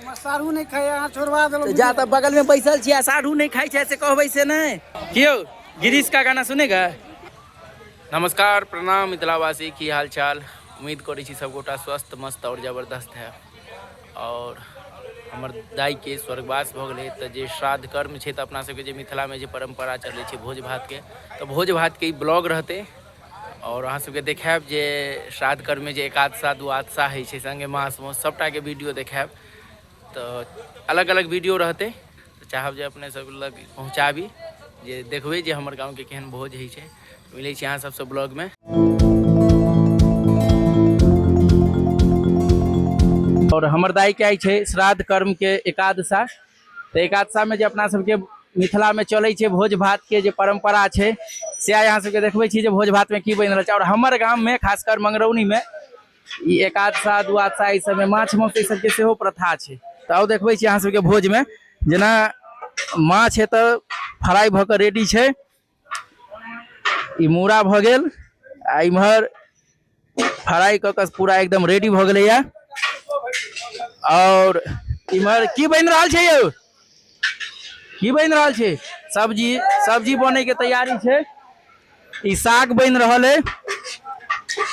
साढ़ू नहीं खाए यहाँ छोड़वा दो जा तब बगल में बैसल छिया साढ़ू नहीं खाई ऐसे कहबै से नहीं क्यों गिरीश का गाना सुनेगा। नमस्कार प्रणाम मिथिलावासी की हाल चाल उम्मीद करै छी सब गोटा स्वस्थ मस्त और जबरदस्त है। और हमर दाई के स्वर्गवास भ गेलै तऽ जे श्राद्ध कर्म छै तऽ अपना सबके जे मिथिला में जे परंपरा चलै छै भोज भात के तऽ भोज भात के ब्लॉग रहते और अहाँ सबके देखायब जे श्राद्ध कर्म में जे एकादशा दुआदशा होइ छै संगे मास मौस सबटा के वीडियो देखायब। तो अलग अलग वीडियो रहते तो चाहब जे अपने सब लग पहुँचाबी जे देखबै जे हमर गाँव के केहन भोज होइ छै। मिलै छी अहाँ सबसे ब्लॉग में। और हमर दाई के छै श्राद्ध कर्म के एकादशा तो एकादशा में जे अपना सबके मिथिला में चलै छै भोज भात के जे परंपरा छै से आइ अहाँ सबके देखबै छी जे भोज भात में की बनि रहल छै। और हमर गाम में खासकर मंगरौनी में ई एकादशा दुआदशा ई सब में माछ मौस ई सबके सेहो प्रथा छै। तो देखबै छी अहाँ सबके भोज में जेना माछ है तो फ्राई भ के रेडी छै ई मूड़ा भ गेल आ इम्हर फ्राई क के पूरा एकदम रेडी भ गेलै या। और इम्हर की बनि रहल छै यौ की बनि रहल छै सब्जी सब्जी बने के तैयारी छै। ई साग बनि रहल है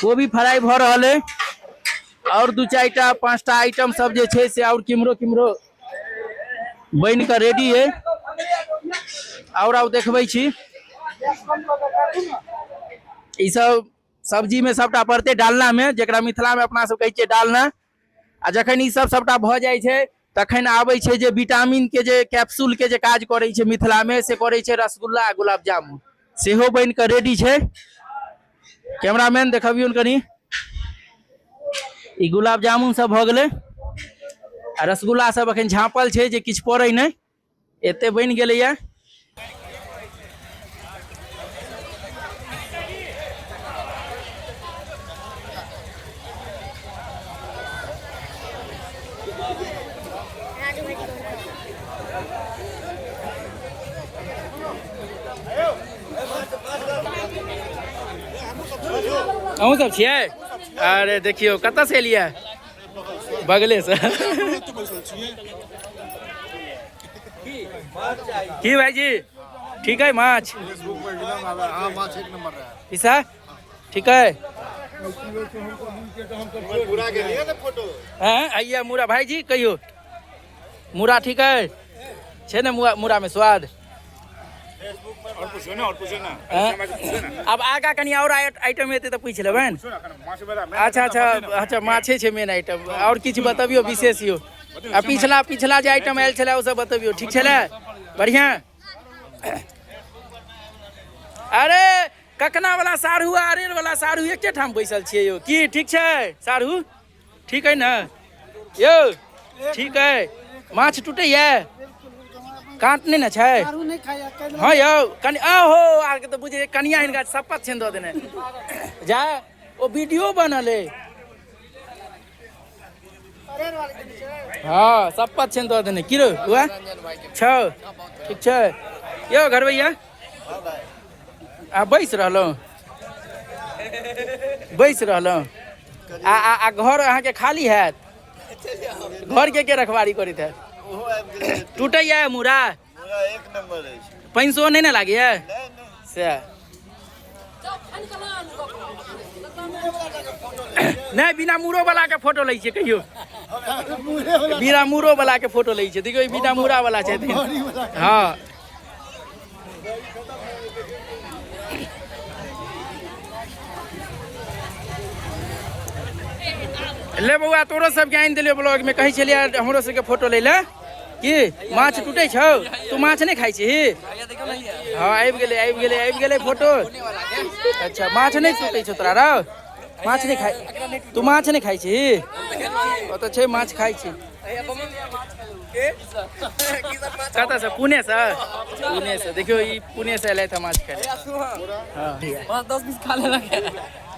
कोबी फ्राई भ रहल है और दू चारिटा पांचटा आइटम सब जे छै से और किम्हरो किम्हरो बन के रेडी है। और अब देखबै छी ई सब सब्जी में सबटा पड़ते डालना में जेकरा मिथिला में अपना सब कहै छियै डालना। आ जखन ई सब सबटा भ जाइ छै तखन आबै छै जे विटामिन के जे कैप्सूल के जे काज करै छै मिथिला में से करै छै रसगुल्ला आ गुलाब जामुन सेहो बन के रेडी छै। कैमरामैन देखबियौन कनी ई गुलाब जामुन सब भ गेलै आ रसगुल्ला सब अखन झाँपल छै जे किछु पड़ै नहीं एते बनि गेलैया। अहूँ सब छियै अरे देखियो कतऽ से एलियै बगले से की भाईजी ठीक है माछ ईसा ठीक है आइए मूरा भाईजी कहियो मूरा ठीक है छे ने मूरा में स्वाद और पूछो ना अब आगा कनी और आइटम हेतै तऽ पूछ लेबैन। अच्छा अच्छा अच्छा माछे छै मेन आइटम और किछु बतबियो विशेष यो आ पिछला जे आइटम आयल छलै ओ सब बतबियो ठीक छलै बढ़िया। अरे ककना वाला साढ़ू आ अरेर वाला साढ़ू एके ठाम बैसल छियै यो की ठीक छै साढ़ू ठीक है ना यो ठीक है माछ टूटैया कांट नहीं ना छै हाँ यौ कनि आहो आर के तो बुझे कनिया हिनका शपथ छेन दऽ देने जा ओ वीडियो बनल है हाँ शपथ छेन दऽ देने की रो हुआ छौ ठीक छै यौ घर भैया आ बैस रहलहुँ आ घर अहाँ के खाली हैत घर के रखवारी करैत है टूटैया मूड़ा एक नंबर है पैसो नहीं ना लागे से नहीं बिना मूड़ो वाला के फोटो लै छै कहियो बिना मूड़ो वाला के फोटो लै छै देखियो बिना मूड़ा वाला छै हाँ ले बउआ तोरो सबके आनि दिलियो ब्लॉग में कहै छलियै हमरो सबके फोटो लै ले की माछ टूटे छौ तू माछ नहीं खाई छी हाँ आबि गेलै फोटो। अच्छा माछ नहीं टूटे छौ तोरा रौ माछ नहीं खाई तू माछ नहीं खाई छी ओ तो छै माछ खाई छी कतऽ से पुणे से देखियो ई पुणे से एलै था माछ खाय हाँ 10 पीस खा लेलक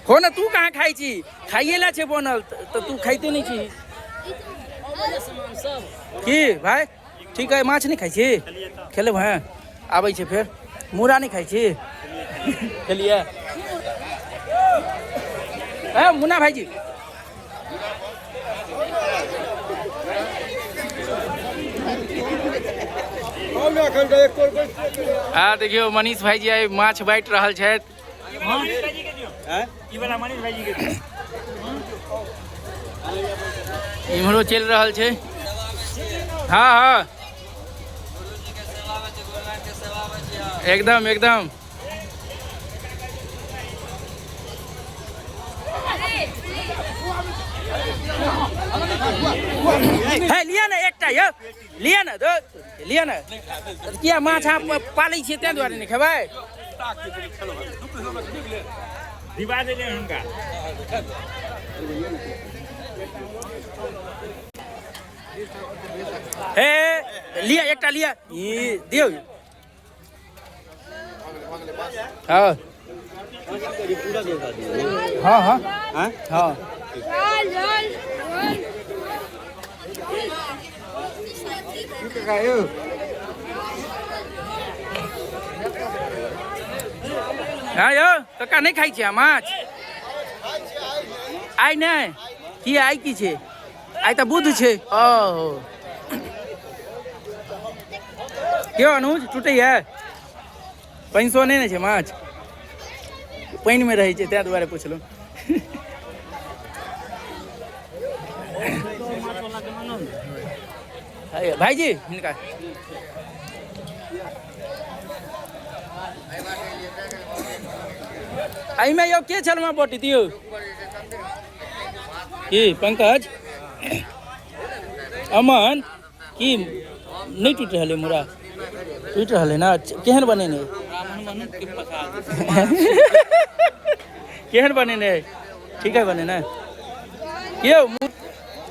हो ना तू कहाँ खाई छी खाइए ला छै बनल तो तू खाइते नहीं छी की भाई ठीक है माछ नहीं खाई छी खेलब हैं आबै छै फेर मूड़ा नहीं खाई छी खेलिए मुन्ना भाईजी आ देखियो मनीष भाईजी आइ माछ बाँटि रहल छथि। इम्हरो चलि रहल छै। हाँ हाँ एकदम एकदम। है लिया ना एकटा यौ, लिया ना लिया ना। किया माछ आप पालै छियै तैं दुआरे नहि खेबै? हे लिया एकटा लिया दियौ। हाँ हाँ हाँ हाँ हाँ यौ कक्का नहीं खाई छियै माछ? आइ नहीं कि आइ की छै? आइ तऽ बुध छै। ओहो क्यों अनुज टूटैया? पैंसो नहीं छै माछ? पानि में रहै छै तैं दुआरे पुछलहुँ। भाईजी हिनका एहिमे यौ के छलमा बोटी दियौ की पंकज अमन की नहीं टूट रहा मुरा? टूट रहा ना? केहन बनेने? केहन बनेने? ठीक है बने ना यौ?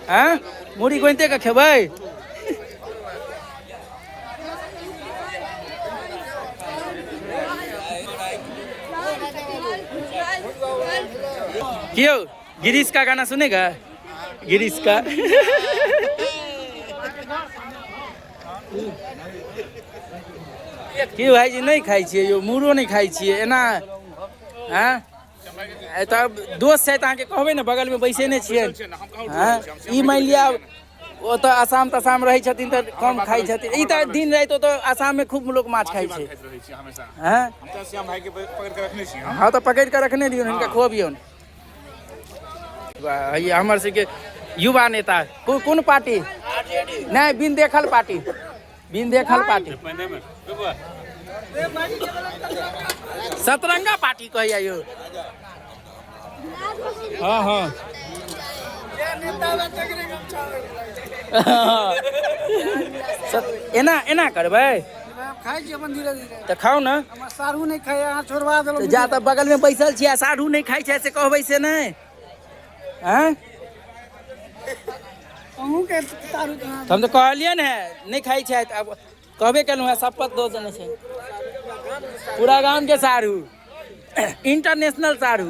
हाँ मुड़ी गोइनते का खेबै? क्यों गिरीश का गाना सुनेगा? गिरीश का क्यों भाईजी नहीं खाई छियै यो? मुरो नहीं खाई छियै एना? हाँ तब दोस्त छै अहाँके कहबै ने बगल में बैसे ने छियै। हाँ ई मान लिया वो तो आसाम तसाम रहै छथिन तऽ कम खाई छथिन। ई तऽ दिन राति तो आसाम में खूब लोग माछ खाई छै। हाँ हाँ तो पकड़ के रखने दियौ हिनका खुआबियौन। हमर सबके युवा नेता कोन पार्टी? नहीं बिन देखल पार्टी, बिन देखल पार्टी सतरंगा पार्टी कहैया यौ। हाँ हाँ एना एना करबै? खाइ छी अपन धीरे धीरे। तऽ खाओ ना। हमर साढ़ू नहीं खाए अहाँ छोड़वा देलहुँ। जा तऽ बगल में बैसल छियै साढ़ू नहीं खाई छै से कहबै से नहीं? हाँ हम तो कहलिए न नहीं खाई छै अब कहबे केलहुँ है शपथ दो देने छै। पूरा गांव के साढ़ू इंटरनेशनल साढ़ू।